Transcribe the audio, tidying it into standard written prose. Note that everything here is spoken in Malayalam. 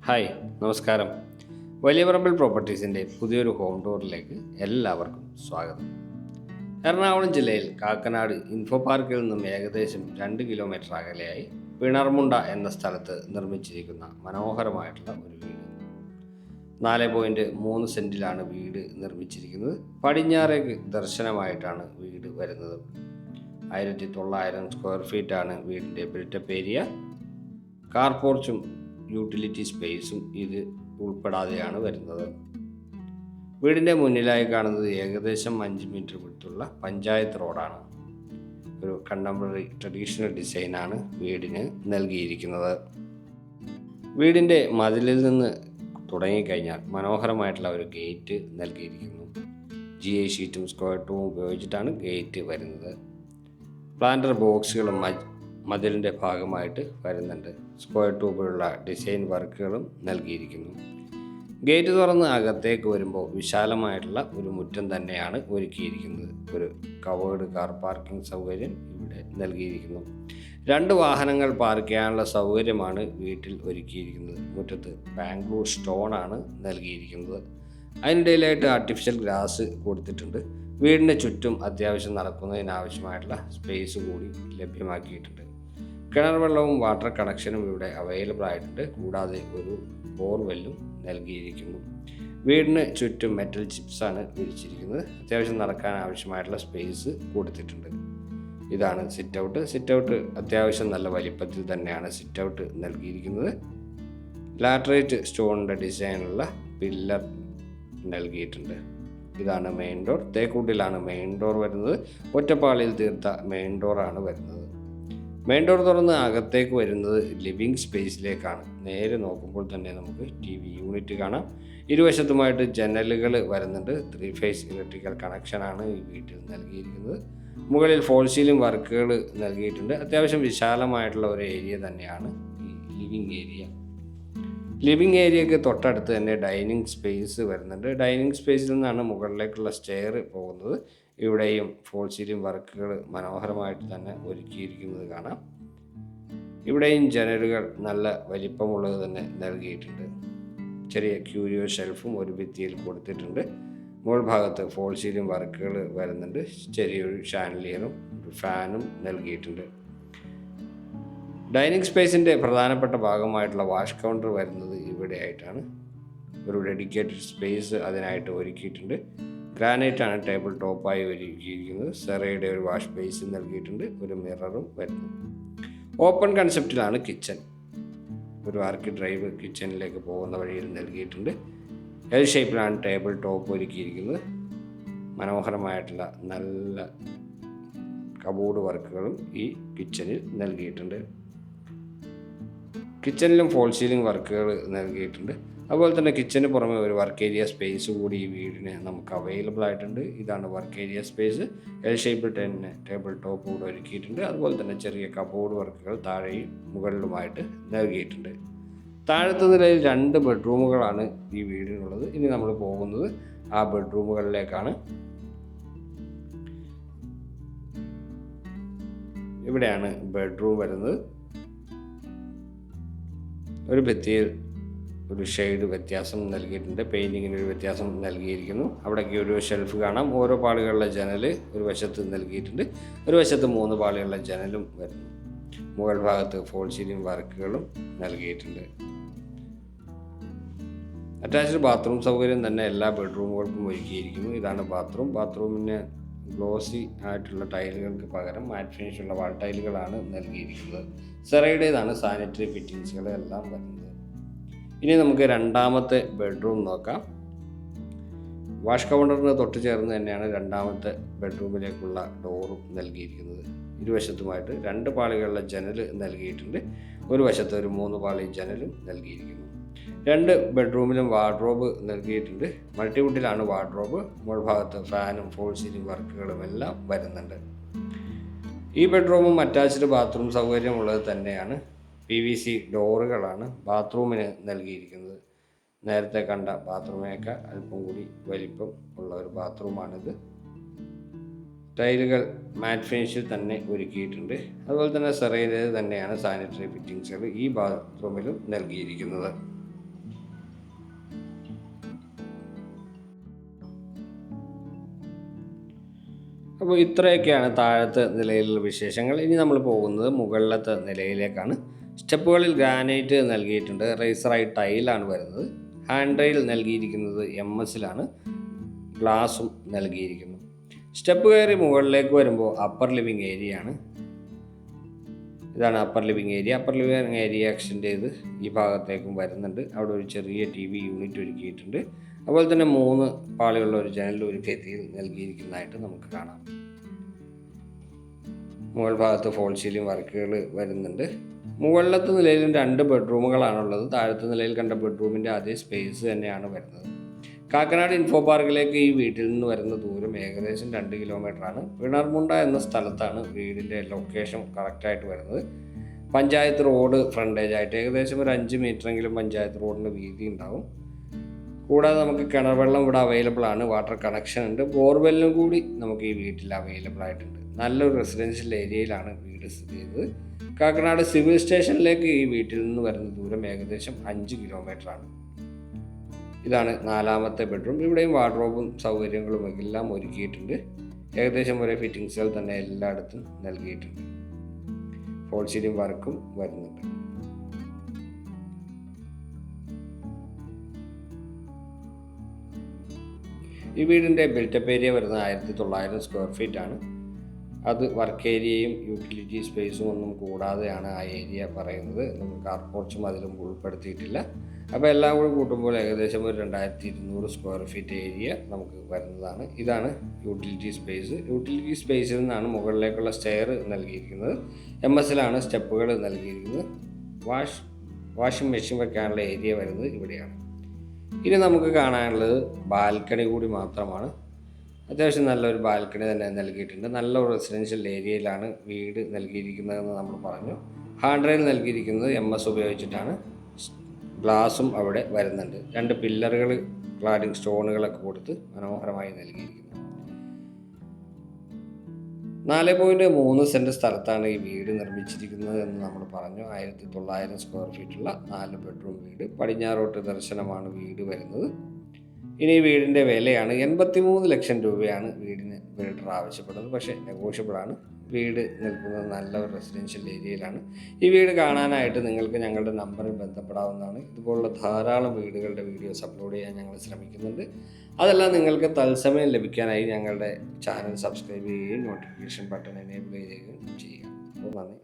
ഹായ്, നമസ്കാരം. വലിയ പറമ്പിൽ പ്രോപ്പർട്ടീസിൻ്റെ പുതിയൊരു ഹോം ടൂറിലേക്ക് എല്ലാവർക്കും സ്വാഗതം. എറണാകുളം ജില്ലയിൽ കാക്കനാട് ഇൻഫോ പാർക്കിൽ നിന്നും ഏകദേശം 2 കിലോമീറ്റർ അകലെയായി പിണർമുണ്ട എന്ന സ്ഥലത്ത് നിർമ്മിച്ചിരിക്കുന്ന മനോഹരമായിട്ടുള്ള ഒരു വീട്. 4.3 സെൻറ്റിലാണ് വീട് നിർമ്മിച്ചിരിക്കുന്നത്. പടിഞ്ഞാറേക്ക് ദർശനമായിട്ടാണ് വീട് വരുന്നത്. 1900 സ്ക്വയർ ഫീറ്റാണ് വീടിൻ്റെ ബിൽറ്റപ്പ് ഏരിയ. കാർ പോർച്ചും യൂട്ടിലിറ്റി സ്പേസും ഇത് ഉൾപ്പെടാതെയാണ് വരുന്നത്. വീടിൻ്റെ മുന്നിലായി കാണുന്നത് ഏകദേശം 5 മീറ്റർ വിട്ടുള്ള പഞ്ചായത്ത് റോഡാണ്. ഒരു കണ്ടംപററി ട്രഡീഷണൽ ഡിസൈനാണ് വീടിന് നൽകിയിരിക്കുന്നത്. വീടിൻ്റെ മതിലിൽ നിന്ന് തുടങ്ങിക്കഴിഞ്ഞാൽ മനോഹരമായിട്ടുള്ള ഒരു ഗേറ്റ് നൽകിയിരിക്കുന്നു. GI ഷീറ്റും സ്ക്വയർ ടൂവും ഉപയോഗിച്ചിട്ടാണ് ഗേറ്റ് വരുന്നത്. പ്ലാന്റർ ബോക്സുകളും മതിലിൻ്റെ ഭാഗമായിട്ട് വരുന്നുണ്ട്. സ്ക്വയർ ട്യൂബിലുള്ള ഡിസൈൻ വർക്കുകളും നൽകിയിരിക്കുന്നു. ഗേറ്റ് തുറന്ന് അകത്തേക്ക് വരുമ്പോൾ വിശാലമായിട്ടുള്ള ഒരു മുറ്റം തന്നെയാണ് ഒരുക്കിയിരിക്കുന്നത്. ഒരു കവേർഡ് കാർ പാർക്കിംഗ് സൗകര്യം ഇവിടെ നൽകിയിരിക്കുന്നു. 2 വാഹനങ്ങൾ പാർക്ക് ചെയ്യാനുള്ള സൗകര്യമാണ് വീട്ടിൽ ഒരുക്കിയിരിക്കുന്നത്. മുറ്റത്ത് ബാംഗ്ലൂർ സ്റ്റോണാണ് നൽകിയിരിക്കുന്നത്. അതിനിടയിലായിട്ട് ആർട്ടിഫിഷ്യൽ ഗ്രാസ് കൊടുത്തിട്ടുണ്ട്. വീടിന് ചുറ്റും അത്യാവശ്യം നടക്കുന്നതിനാവശ്യമായിട്ടുള്ള സ്പേസ് കൂടി ലഭ്യമാക്കിയിട്ടുണ്ട്. കിണർ വെള്ളവും വാട്ടർ കണക്ഷനും ഇവിടെ അവൈലബിൾ ആയിട്ടുണ്ട്. കൂടാതെ ഒരു ബോർവെല്ലും നൽകിയിരിക്കുന്നു. വീടിന് ചുറ്റും മെറ്റൽ ചിപ്സാണ് വിരിച്ചിരിക്കുന്നത്. അത്യാവശ്യം നടക്കാൻ ആവശ്യമായിട്ടുള്ള സ്പേസ് കൊടുത്തിട്ടുണ്ട്. ഇതാണ് സിറ്റ് ഔട്ട്. സിറ്റ് ഔട്ട് അത്യാവശ്യം നല്ല വലിപ്പത്തിൽ തന്നെയാണ് സിറ്റ് ഔട്ട് നൽകിയിരിക്കുന്നത്. ലാറ്ററൈറ്റ് സ്റ്റോണിൻ്റെ ഡിസൈനുള്ള പില്ലർ നൽകിയിട്ടുണ്ട്. ഇതാണ് മെയിൻ ഡോർ. തേക്കൂട്ടിലാണ് മെയിൻ ഡോർ വരുന്നത്. ഒറ്റപ്പാളിയിൽ തീർത്ത മെയിൻ ഡോറാണ് വരുന്നത്. മെയിൻ ഡോർ തുറന്ന് അകത്തേക്ക് വരുന്നത് ലിവിങ് സ്പേസിലേക്കാണ്. നേരെ നോക്കുമ്പോൾ തന്നെ നമുക്ക് TV യൂണിറ്റ് കാണാം. ഇരുവശത്തുമായിട്ട് ജനലുകൾ വരുന്നുണ്ട്. 3 ഫേസ് ഇലക്ട്രിക്കൽ കണക്ഷനാണ് ഈ വീട്ടിൽ നൽകിയിരിക്കുന്നത്. മുകളിൽ ഫോൾ സീലിംഗ് വർക്കുകൾ നൽകിയിട്ടുണ്ട്. അത്യാവശ്യം വിശാലമായിട്ടുള്ള ഒരു ഏരിയ തന്നെയാണ് ഈ ലിവിങ് ഏരിയ. ലിവിങ് ഏരിയയ്ക്ക് തൊട്ടടുത്ത് തന്നെ ഡൈനിങ് സ്പേസ് വരുന്നുണ്ട്. ഡൈനിങ് സ്പേസിൽ നിന്നാണ് മുകളിലേക്കുള്ള സ്റ്റെയർ പോകുന്നത്. ഇവിടെയും ഫോൾ സീലിംഗ് വർക്കുകൾ മനോഹരമായിട്ട് തന്നെ ഒരുക്കിയിരിക്കുന്നത് കാണാം. ഇവിടെയും ജനലുകൾ നല്ല വലിപ്പമുള്ളത് തന്നെ നൽകിയിട്ടുണ്ട്. ചെറിയ ക്യൂരിയോ ഷെൽഫും ഒരു ഭിത്തിയിൽ കൊടുത്തിട്ടുണ്ട്. മുകൾ ഭാഗത്ത് ഫോൾ സീലിംഗ് വർക്കുകൾ വരുന്നുണ്ട്. ചെറിയൊരു ഷാൻലിയറും ഒരു ഫാനും നൽകിയിട്ടുണ്ട്. ഡൈനിങ് സ്പേസിൻ്റെ പ്രധാനപ്പെട്ട ഭാഗമായിട്ടുള്ള വാഷ് കൗണ്ടർ വരുന്നത് ഇവിടെയായിട്ടാണ്. ഒരു ഡെഡിക്കേറ്റഡ് സ്പേസ് അതിനായിട്ട് ഒരുക്കിയിട്ടുണ്ട്. ഗ്രാനൈറ്റാണ് ടേബിൾ ടോപ്പായി ഒരുക്കിയിരിക്കുന്നത്. സെറയുടെ ഒരു വാഷ് ബേസിൻ നൽകിയിട്ടുണ്ട്. ഒരു മിററും വരുന്നു. ഓപ്പൺ കൺസെപ്റ്റിലാണ് കിച്ചൺ. ഒരു ആർക്ക് ഡ്രൈവ് കിച്ചണിലേക്ക് പോകുന്ന വഴിയിൽ നൽകിയിട്ടുണ്ട്. L ഷേപ്പിലാണ് ടേബിൾ ടോപ്പ് ഒരുക്കിയിരിക്കുന്നത്. മനോഹരമായിട്ടുള്ള നല്ല കബോർഡ് വർക്കുകളും ഈ കിച്ചണിൽ നൽകിയിട്ടുണ്ട്. കിച്ചണിലും ഫോൾ സീലിംഗ് വർക്കുകൾ നൽകിയിട്ടുണ്ട്. അതുപോലെ തന്നെ കിച്ചന് പുറമെ ഒരു വർക്ക് ഏരിയ സ്പേസ് കൂടി ഈ വീടിന് നമുക്ക് അവൈലബിൾ ആയിട്ടുണ്ട്. ഇതാണ് വർക്ക് ഏരിയ സ്പേസ്. L ഷേപ്പിൽ തന്നെ ടേബിൾ ടോപ്പ് കൂടെ ഒരുക്കിയിട്ടുണ്ട്. അതുപോലെ തന്നെ ചെറിയ കബോർഡ് വർക്കുകൾ താഴെയും മുകളിലുമായിട്ട് നൽകിയിട്ടുണ്ട്. താഴത്തെ നിലയിൽ 2 ബെഡ്റൂമുകളാണ് ഈ വീടിനുള്ളത്. ഇനി നമ്മൾ പോകുന്നത് ആ ബെഡ്റൂമുകളിലേക്കാണ്. ഇവിടെയാണ് ബെഡ്റൂം വരുന്നത്. ഒരു ഭിത്തിയിൽ ഒരു ഷെയ്ഡ് വ്യത്യാസം നൽകിയിട്ടുണ്ട്. പെയിൻറ്റിങ്ങിന് ഒരു വ്യത്യാസം നൽകിയിരിക്കുന്നു. അവിടേക്ക് ഒരു ഷെൽഫ് കാണാം. ഓരോ പാളികളുടെ ജനൽ ഒരു വശത്ത് നൽകിയിട്ടുണ്ട്. ഒരു വശത്ത് 3 പാളികളുടെ ജനലും വരുന്നു. മുകൾ ഭാഗത്ത് ഫോൾ സീലിംഗ് വർക്കുകളും നൽകിയിട്ടുണ്ട്. അറ്റാച്ച്ഡ് ബാത്റൂം സൗകര്യം തന്നെ എല്ലാ ബെഡ്റൂമുകൾക്കും ഒരുക്കിയിരിക്കുന്നു. ഇതാണ് ബാത്റൂം. ബാത്റൂമിന് ഗ്ലോസി ആയിട്ടുള്ള ടൈലുകൾക്ക് പകരം മാറ്റ് ഫിനിഷുള്ള വാൾ ടൈലുകളാണ് നൽകിയിരിക്കുന്നത്. സെറയുടേതാണ് സാനിറ്ററി ഫിറ്റിങ്സുകൾ എല്ലാം വരുന്നത്. ഇനി നമുക്ക് രണ്ടാമത്തെ ബെഡ്റൂം നോക്കാം. വാഷ് കൗണ്ടറിന് തൊട്ട് ചേർന്ന് തന്നെയാണ് രണ്ടാമത്തെ ബെഡ്റൂമിലേക്കുള്ള ഡോറും നൽകിയിരിക്കുന്നത്. ഇരുവശത്തുമായിട്ട് 2 പാളികളുടെ ജനൽ നൽകിയിട്ടുണ്ട്. ഒരു വശത്ത് ഒരു 3 പാളി ജനലും നൽകിയിരിക്കുന്നു. 2 ബെഡ്റൂമിലും വാർഡ്രോബ് നൽകിയിട്ടുണ്ട്. മൾട്ടിവുഡിലാണ് വാർഡ്രോബ്. മുകൾ ഭാഗത്ത് ഫാനും ഫോൾ സീലിംഗ് വർക്കുകളും എല്ലാം വരുന്നുണ്ട്. ഈ ബെഡ്റൂമും അറ്റാച്ച്ഡ് ബാത്റൂം സൗകര്യമുള്ളത് തന്നെയാണ്. PVC ഡോറുകളാണ് ബാത്റൂമിന് നൽകിയിരിക്കുന്നത്. നേരത്തെ കണ്ട ബാത്റൂമിനേക്കാൾ അല്പം കൂടി വലിപ്പം ഉള്ള ഒരു ബാത്റൂമാണിത്. ടൈലുകൾ മാറ്റ് ഫിനിഷിൽ തന്നെ ഒരുക്കിയിട്ടുണ്ട്. അതുപോലെ തന്നെ സെറയിലേത് തന്നെയാണ് സാനിറ്ററി ഫിറ്റിങ്സുകൾ ഈ ബാത്റൂമിലും നൽകിയിരിക്കുന്നത്. അപ്പോൾ ഇത്രയൊക്കെയാണ് താഴത്തെ നിലയിലുള്ള വിശേഷങ്ങൾ. ഇനി നമ്മൾ പോകുന്നത് മുകളിലത്തെ നിലയിലേക്കാണ്. സ്റ്റെപ്പുകളിൽ ഗ്രാനൈറ്റ് നൽകിയിട്ടുണ്ട്. റേസറായി ടൈലാണ് വരുന്നത്. ഹാൻഡ് റെയിൽ നൽകിയിരിക്കുന്നത് MS-ലാണ്. ഗ്ലാസും നൽകിയിരിക്കുന്നു. സ്റ്റെപ്പ് കയറി മുകളിലേക്ക് വരുമ്പോൾ അപ്പർ ലിവിങ് ഏരിയ ആണ്. ഇതാണ് upper living area. Upper living area extend ചെയ്ത് ഈ ഭാഗത്തേക്കും വരുന്നുണ്ട്. അവിടെ ഒരു ചെറിയ TV യൂണിറ്റ് ഒരുക്കിയിട്ടുണ്ട്. അതുപോലെ തന്നെ 3 പാളിയുള്ള ഒരു ജനൽ ഒരു ഭിത്തിയിൽ നൽകിയിരിക്കുന്നതായിട്ട് നമുക്ക് കാണാം. മുകൾ ഭാഗത്ത് ഫോൾ സീലിംഗ് വർക്കുകൾ വരുന്നുണ്ട്. മുകളിലത്തെ നിലയിലും 2 ബെഡ്റൂമുകളാണുള്ളത്. താഴത്തെ നിലയിൽ കണ്ട ബെഡ്റൂമിൻ്റെ അതേ സ്പേസ് തന്നെയാണ് വരുന്നത്. കാക്കനാട് ഇൻഫോ പാർക്കിലേക്ക് ഈ വീട്ടിൽ നിന്ന് വരുന്ന ദൂരം ഏകദേശം 2 കിലോമീറ്ററാണ്. പിണർമുണ്ട എന്ന സ്ഥലത്താണ് വീടിൻ്റെ ലൊക്കേഷൻ കറക്റ്റായിട്ട് വരുന്നത്. പഞ്ചായത്ത് റോഡ് ഫ്രണ്ടേജായിട്ട് ഏകദേശം ഒരു 5 മീറ്ററെങ്കിലും പഞ്ചായത്ത് റോഡിന് വീതി ഉണ്ടാവും. കൂടാതെ നമുക്ക് കിണർ വെള്ളം ഇവിടെ അവൈലബിൾ ആണ്. വാട്ടർ കണക്ഷൻ ഉണ്ട്. ബോർവെല്ലും കൂടി നമുക്ക് ഈ വീട്ടിൽ അവൈലബിൾ ആയിട്ടുണ്ട്. നല്ലൊരു റെസിഡൻഷ്യൽ ഏരിയയിലാണ് വീട് സ്ഥിതി ചെയ്തത്. കാക്കനാട് സിവിൽ സ്റ്റേഷനിലേക്ക് ഈ വീട്ടിൽ നിന്ന് വരുന്ന ദൂരം ഏകദേശം 5 കിലോമീറ്ററാണ്. ഇതാണ് 4ാമത്തെ ബെഡ്റൂം. ഇവിടെയും വാർഡ്രോബും സൗകര്യങ്ങളും എല്ലാം ഒരുക്കിയിട്ടുണ്ട്. ഏകദേശം ഒരേ ഫിറ്റിങ്സുകൾ തന്നെ എല്ലായിടത്തും നൽകിയിട്ടുണ്ട്. ഫോൾ സീലിംഗ് വർക്കും വരുന്നുണ്ട്. ഈ വീടിൻ്റെ ബിൽറ്റപ്പ് ഏരിയ വരുന്നത് 1900 സ്ക്വയർ ഫീറ്റ് ആണ്. അത് വർക്ക് ഏരിയയും യൂട്ടിലിറ്റി സ്പേസും ഒന്നും കൂടാതെയാണ് ആ ഏരിയ പറയുന്നത്. നമ്മൾ കാർ പോർച്ചും അതിലും ഉൾപ്പെടുത്തിയിട്ടില്ല. അപ്പോൾ എല്ലാം കൂടി കൂട്ടുമ്പോൾ ഏകദേശം ഒരു 2200 സ്ക്വയർ ഫീറ്റ് ഏരിയ നമുക്ക് വരുന്നതാണ്. ഇതാണ് യൂട്ടിലിറ്റി സ്പേസ്. യൂട്ടിലിറ്റി സ്പേസിൽ നിന്നാണ് മുകളിലേക്കുള്ള സ്റ്റെയർ നൽകിയിരിക്കുന്നത്. MS-ലാണ് സ്റ്റെപ്പുകൾ നൽകിയിരിക്കുന്നത്. വാഷിംഗ് മെഷീൻ വെക്കാനുള്ള ഏരിയ വരുന്നത് ഇവിടെയാണ്. ഇനി നമുക്ക് കാണാനുള്ളത് ബാൽക്കണി കൂടി മാത്രമാണ്. അത്യാവശ്യം നല്ലൊരു ബാൽക്കണി തന്നെ നൽകിയിട്ടുണ്ട്. നല്ലൊരു റെസിഡൻഷ്യൽ ഏരിയയിലാണ് വീട് നൽകിയിരിക്കുന്നതെന്ന് നമ്മൾ പറഞ്ഞു. ഹാൻഡ് റെയിൽ നൽകിയിരിക്കുന്നത് MS ഉപയോഗിച്ചിട്ടാണ്. ഗ്ലാസും അവിടെ വരുന്നുണ്ട്. 2 പില്ലറുകൾ ക്ലാഡിംഗ് സ്റ്റോണുകളൊക്കെ കൊടുത്ത് മനോഹരമായി നൽകിയിരിക്കുന്നു. 4.3 സെൻറ്റ് സ്ഥലത്താണ് ഈ വീട് നിർമ്മിച്ചിരിക്കുന്നത് എന്ന് നമ്മൾ പറഞ്ഞു. 1900 സ്ക്വയർ ഫീറ്റുള്ള 4 ബെഡ്റൂം വീട്. പടിഞ്ഞാറോട്ട് ദർശനമാണ് വീട് വരുന്നത്. ഇനി ഈ വീടിൻ്റെ വിലയാണ് 83 ലക്ഷം രൂപയാണ് വീടിന് ബിൽഡർ ആവശ്യപ്പെടുന്നത്. പക്ഷേ നെഗോഷ്യബിളാണ്. വീട് നിൽക്കുന്നത് നല്ല ഒരു റെസിഡൻഷ്യൽ ഏരിയയിലാണ്. ഈ വീട് കാണാനായിട്ട് നിങ്ങൾക്ക് ഞങ്ങളുടെ നമ്പറിൽ ബന്ധപ്പെടാവുന്നതാണ്. ഇതുപോലുള്ള ധാരാളം വീടുകളുടെ വീഡിയോസ് അപ്ലോഡ് ചെയ്യാൻ ഞങ്ങൾ ശ്രമിക്കുന്നുണ്ട്. അതെല്ലാം നിങ്ങൾക്ക് തത്സമയം ലഭിക്കാനായി ഞങ്ങളുടെ ചാനൽ സബ്സ്ക്രൈബ് ചെയ്യുകയും നോട്ടിഫിക്കേഷൻ ബട്ടൺ എനേബിൾ ചെയ്യുകയും ചെയ്യുക. അപ്പോൾ നന്ദി.